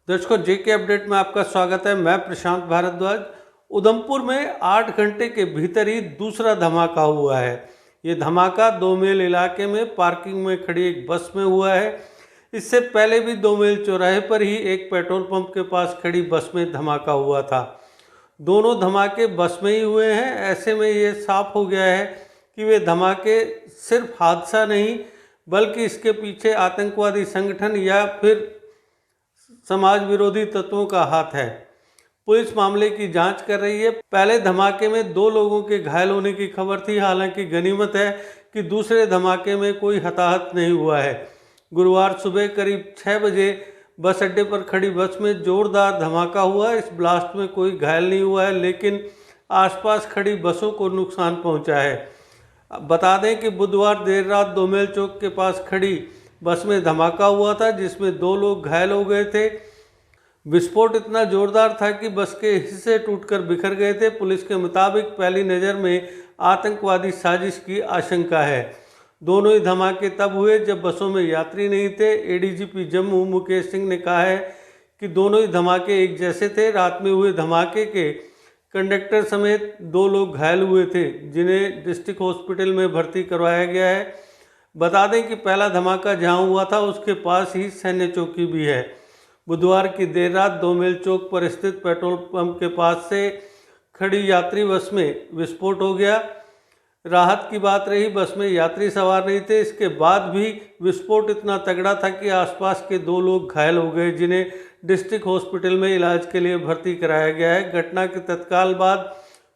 दर्शकों, जेके अपडेट में आपका स्वागत है। मैं प्रशांत भारद्वाज। उधमपुर में 8 घंटे के भीतर ही दूसरा धमाका हुआ है। ये धमाका 2 मील इलाके में पार्किंग में खड़ी एक बस में हुआ है। इससे पहले भी 2 मील चौराहे पर ही एक पेट्रोल पंप के पास खड़ी बस में धमाका हुआ था। दोनों धमाके बस में ही हुए हैं। ऐसे में ये साफ हो गया है कि वे धमाके सिर्फ हादसा नहीं बल्कि इसके पीछे आतंकवादी संगठन या फिर समाज विरोधी तत्वों का हाथ है। पुलिस मामले की जांच कर रही है। पहले धमाके में 2 लोगों के घायल होने की खबर थी। हालांकि गनीमत है कि दूसरे धमाके में कोई हताहत नहीं हुआ है। गुरुवार सुबह करीब 6 बजे बस अड्डे पर खड़ी बस में जोरदार धमाका हुआ। इस ब्लास्ट में कोई घायल नहीं हुआ है, लेकिन आसपास खड़ी बसों को नुकसान पहुंचा है। बता दें कि बुधवार देर रात 2 मील चौक के पास खड़ी बस में धमाका हुआ था, जिसमें 2 लोग घायल हो गए थे। विस्फोट इतना जोरदार था कि बस के हिस्से टूटकर बिखर गए थे। पुलिस के मुताबिक पहली नज़र में आतंकवादी साजिश की आशंका है। दोनों ही धमाके तब हुए जब बसों में यात्री नहीं थे। एडीजीपी जम्मू मुकेश सिंह ने कहा है कि दोनों ही धमाके एक जैसे थे। रात में हुए धमाके के कंडक्टर समेत 2 लोग घायल हुए थे, जिन्हें डिस्ट्रिक्ट हॉस्पिटल में भर्ती करवाया गया है। बता दें कि पहला धमाका जहां हुआ था उसके पास ही सैन्य चौकी भी है। बुधवार की देर रात 2 मील चौक पर स्थित पेट्रोल पंप के पास से खड़ी यात्री बस में विस्फोट हो गया। राहत की बात रही, बस में यात्री सवार नहीं थे। इसके बाद भी विस्फोट इतना तगड़ा था कि आसपास के 2 लोग घायल हो गए, जिन्हें डिस्ट्रिक्ट हॉस्पिटल में इलाज के लिए भर्ती कराया गया है। घटना के तत्काल बाद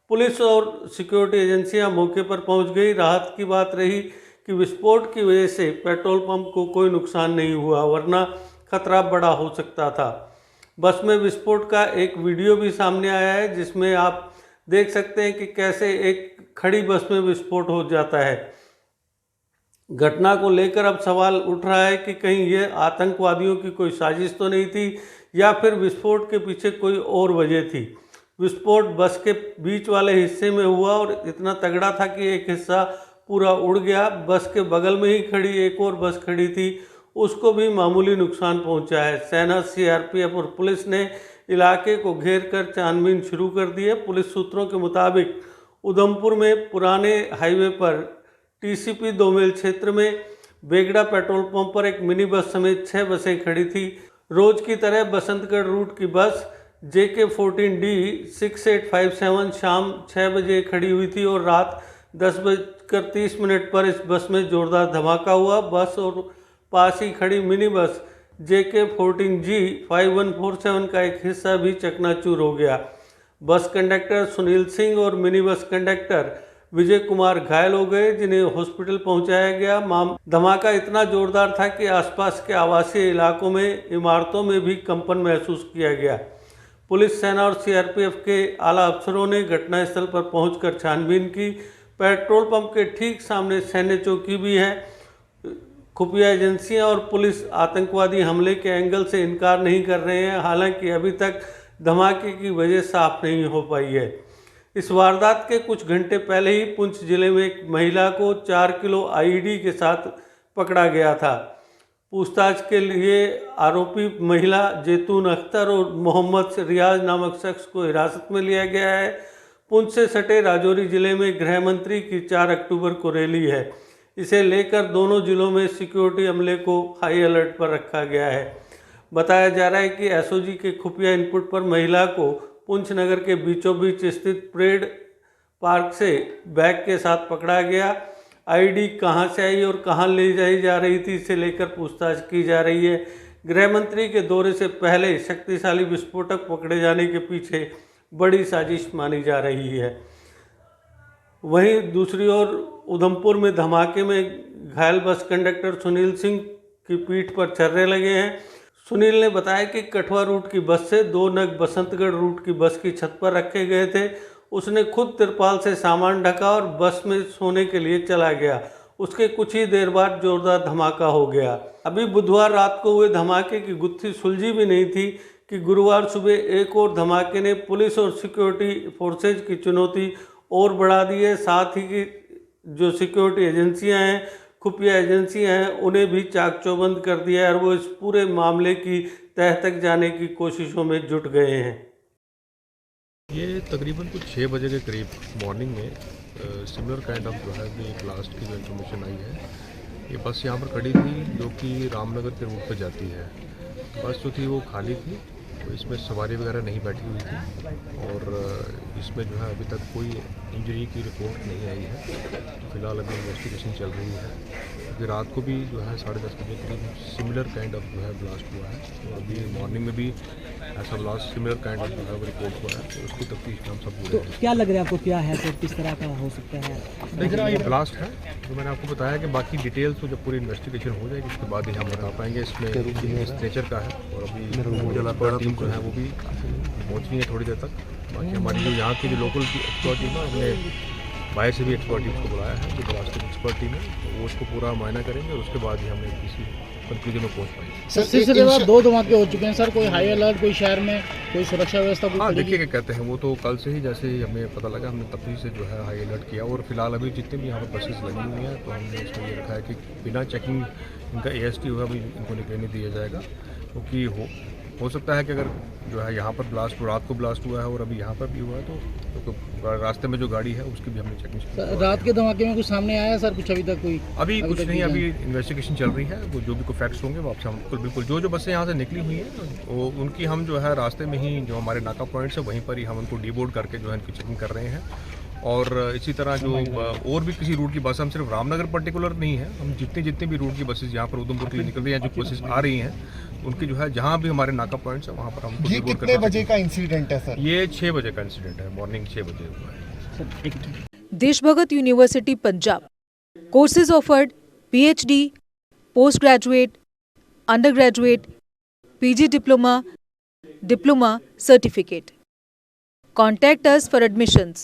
पुलिस और सिक्योरिटी एजेंसियां मौके पर पहुंच गई। राहत की बात रही कि विस्फोट की वजह से पेट्रोल पंप को कोई नुकसान नहीं हुआ, वरना खतरा बड़ा हो सकता था। बस में विस्फोट का एक वीडियो भी सामने आया है, जिसमें आप देख सकते हैं कि कैसे एक खड़ी बस में विस्फोट हो जाता है। घटना को लेकर अब सवाल उठ रहा है कि कहीं ये आतंकवादियों की कोई साजिश तो नहीं थी या फिर विस्फोट के पीछे कोई और वजह थी। विस्फोट बस के बीच वाले हिस्से में हुआ और इतना तगड़ा था कि एक हिस्सा पूरा उड़ गया। बस के बगल में ही खड़ी एक और बस खड़ी थी, उसको भी मामूली नुकसान पहुंचा है। सेना, सीआरपीएफ और पुलिस ने इलाके को घेर कर छानबीन शुरू कर दी है। पुलिस सूत्रों के मुताबिक उधमपुर में पुराने हाईवे पर टीसीपी 2 मील क्षेत्र में बेगड़ा पेट्रोल पंप पर एक मिनी बस समेत 6 बसें खड़ी थी। रोज की तरह बसंतगढ़ रूट की बस JK14D 6857 शाम 6 बजे खड़ी हुई थी और रात 10:30 पर इस बस में जोरदार धमाका हुआ। बस और पास ही खड़ी मिनी बस JK14G 5147 का एक हिस्सा भी चकनाचूर हो गया। बस कंडक्टर सुनील सिंह और mini bus conductor Vijay Kumar घायल हो गए, जिन्हें हॉस्पिटल पहुंचाया गया। धमाका इतना जोरदार था कि आसपास के आवासीय इलाकों में इमारतों में भी कंपन महसूस किया गया। पुलिस, सेना और सीआरपीएफ के आला अफसरों ने घटनास्थल पर पहुंचकर छानबीन की। पेट्रोल पंप के ठीक सामने सैन्य चौकी भी है। खुफिया एजेंसियां और पुलिस आतंकवादी हमले के एंगल से इनकार नहीं कर रहे हैं। हालांकि अभी तक धमाके की वजह साफ नहीं हो पाई है। इस वारदात के कुछ घंटे पहले ही पुंछ जिले में एक महिला को 4 किलो IED के साथ पकड़ा गया था। पूछताछ के लिए आरोपी महिला जैतून अख्तर और मोहम्मद रियाज नामक शख्स को हिरासत में लिया गया है। पुंछ से सटे राजौरी जिले में गृह मंत्री की 4 अक्टूबर को रैली है। इसे लेकर दोनों जिलों में सिक्योरिटी अमले को हाई अलर्ट पर रखा गया है। बताया जा रहा है कि एसओजी के खुफिया इनपुट पर महिला को पुंछ नगर के बीचों बीच स्थित परेड पार्क से बैग के साथ पकड़ा गया। IED कहां से आई और कहां ले जाई जा रही थी, इसे लेकर पूछताछ की जा रही है। गृह मंत्री के दौरे से पहले शक्तिशाली विस्फोटक पकड़े जाने के पीछे बड़ी साजिश मानी जा रही है। वहीं दूसरी ओर उधमपुर में धमाके में घायल बस कंडक्टर सुनील सिंह की पीठ पर छर्रे लगे हैं। सुनील ने बताया कि कठुआ रूट की बस से 2 नग बसंतगढ़ रूट की बस की छत पर रखे गए थे। उसने खुद तिरपाल से सामान ढका और बस में सोने के लिए चला गया। उसके कुछ ही देर बाद जोरदार धमाका हो गया। अभी बुधवार रात को हुए धमाके की गुत्थी सुलझी भी नहीं थी कि गुरुवार सुबह एक और धमाके ने पुलिस और सिक्योरिटी फोर्सेज की चुनौती और बढ़ा दी है। साथ ही की जो सिक्योरिटी एजेंसियां हैं, खुफिया एजेंसियां हैं उन्हें भी चाक चौबंद कर दिया है और वो इस पूरे मामले की तह तक जाने की कोशिशों में जुट गए हैं। ये तकरीबन कुछ 6 बजे के करीब मॉर्निंग में सिमिलर काइंड ऑफ जो है एक ब्लास्ट की जो इन्फॉर्मेशन आई है। ये बस यहाँ पर खड़ी थी जो कि रामनगर के रूट पर जाती है। बस जो थी वो खाली थी, तो इसमें सवारी वगैरह नहीं बैठी हुई थी और इसमें जो है अभी तक कोई इंजरी की रिपोर्ट नहीं आई है। तो फिलहाल अभी इन्वेस्टिगेशन चल रही है, क्योंकि रात को भी जो है 10:30 बजे करीब सिमिलर काइंड ऑफ जो है ब्लास्ट हुआ है। तो अभी मॉर्निंग में भी ऐसा ब्लास्ट सिमिलर काइंड ऑफ जो है वो रिपोर्ट हुआ है, तो उसकी तफ्तीश में हम सब पूरे हैं। क्या लग रहा है आपको, क्या है सर, किस तरह का हो सकता है? देख रहा ये ब्लास्ट है, तो मैंने आपको बताया कि बाकी डिटेल्स तो जब पूरी इन्वेस्टिगेशन हो जाएगी उसके बाद ही हम बता पाएंगे इसमें किस नेचर का है। और अभी टीम जो है वो भी पहुँच रही है थोड़ी देर तक। बाकी हमारी जो यहाँ की जो लोकल एक्सपर्ट टीम है, हमने बाहर से भी एक्सपर्ट टीम को बुलाया है, जो ब्लास्टिंग एक्सपर्ट टीम है, तो वो उसको पूरा मायना करेंगे और उसके बाद ही हमें किसी कंक्लूजन में पहुँच पाएंगे। सर सिलसिले में 2 धमाके हो चुके हैं सर, कोई हाई अलर्ट, कोई शहर में कोई सुरक्षा व्यवस्था? हाँ देखिए क्या कहते हैं, वो तो कल से ही जैसे ही हमें पता लगा हमने तभी से जो है हाई अलर्ट किया। और फिलहाल अभी जितने भी यहाँ पर बसेस लगी हुई हैं, तो हमने इसमें ये रखा है कि बिना चेकिंग इनका AST होगा अभी इनको निकलने नहीं दिया जाएगा, क्योंकि हो सकता है कि अगर जो है यहाँ पर ब्लास्ट रात को ब्लास्ट हुआ है और अभी यहाँ पर भी हुआ है, तो रास्ते में जो गाड़ी है उसकी भी हमने चेकिंग। रात के धमाके में कुछ सामने आया सर, कुछ अभी तक कोई? अभी कुछ नहीं, अभी इन्वेस्टिगेशन चल रही है। वो जो भी कोई फैक्ट्स होंगे वो आपसे हम बिल्कुल जो बसें यहाँ से निकली हुई हैं वो उनकी हम जो है रास्ते में ही जो हमारे नाका पॉइंट्स है वहीं पर ही हम उनको डीबोर्ड करके जो है इनकी चेकिंग कर रहे हैं। और इसी तरह जो और भी किसी रूट की बस, हम सिर्फ रामनगर पर्टिकुलर नहीं है, हम जितने भी रूट की बसेस यहाँ पर उधमपुर के लिए निकल रही हैं, जो बसेस आ रही हैं, उनकी जो है जहाँ भी हमारे नाका पॉइंट्स है वहाँ पर हम। ये कितने बजे का इंसिडेंट है सर? ये 6 बजे का इंसिडेंट है, मॉर्निंग 6 बजे हुआ है। Deshbhagat university Punjab courses offered PhD, post graduate, under graduate, PG diploma, diploma certificate. Contact us for admissions.